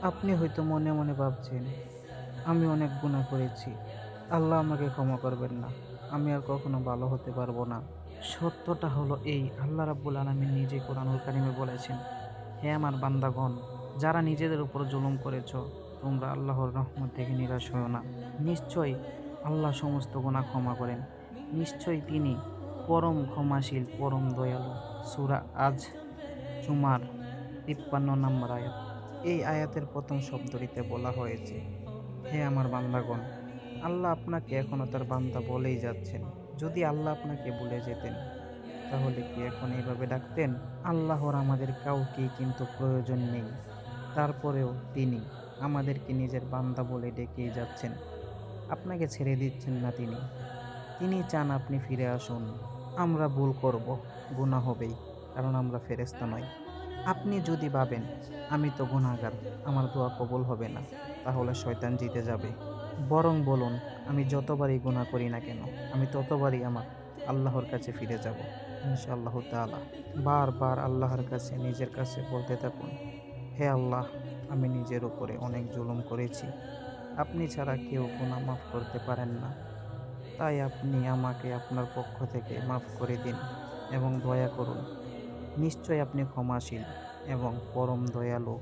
আপনি হয়তো মনে মনে ভাবছেন, আমি অনেক গুনাহ করেছি। আল্লাহ আমাকে ক্ষমা করবেন না। আমি আর কখনো ভালো হতে পারবো না। সত্যটা হলো এই, আল্লাহ রাব্বুল আলামিন নিজে কোরআনুল কারিমে বলেছেন, হে আমার বান্দাগণ, যারা নিজেদের উপর জুলুম করেছ, তোমরা আল্লাহর রহমত দেখে নিরাশ হয়ো না। নিশ্চয়ই আল্লাহ সমস্ত গুনাহ ক্ষমা করেন। নিশ্চয়ই তিনি পরম ক্ষমাশীল, পরম দয়ালু। সূরা আজ জুমার ৫৩ নম্বর আয়াত। এই আয়াতের প্রথম শব্দটিতে বলা হয়েছে, হে আমার বান্দাগণ। আল্লাহ আপনাকে এখনো তার বান্দা বলেই যাচ্ছেন। যদি আল্লাহ আপনাকে ভুলে যেতেন, তাহলে কি এখন এইভাবে ডাকতেন? আল্লাহর আমাদের কাউকেই কিন্তু প্রয়োজন নেই। তারপরেও তিনি আমাদেরকে নিজের বান্দা বলে ডেকেই যাচ্ছেন। আপনাকে ছেড়ে দিচ্ছেন না তিনি। তিনি চান আপনি ফিরে আসুন। আমরা ভুল করব, গুনাহ হবেই, কারণ আমরা ফেরেশতা নই। আপনি যদি ভাবেন, আমি তো গুনাহগার, আমার দোয়া কবুল হবে না, তাহলে শয়তান জিতে যাবে। বরং বলুন, আমি যতবারই গুনাহ করি না কেন, আমি ততবারই আমার আল্লাহর কাছে ফিরে যাব, ইনশাআল্লাহু তাআলা। বারবার আল্লাহর কাছে নিজের কাছে বলতে থাকুন, হে আল্লাহ, আমি নিজের উপরে অনেক জুলুম করেছি। আপনি ছাড়া কেউ গুনাহ মাফ করতে পারেন না। তাই আপনি আমাকে আপনার পক্ষ থেকে মাফ করে দিন এবং দয়া করুন। নিশ্চয়ই আপনি ক্ষমাশীল এবং পরম দয়ালু।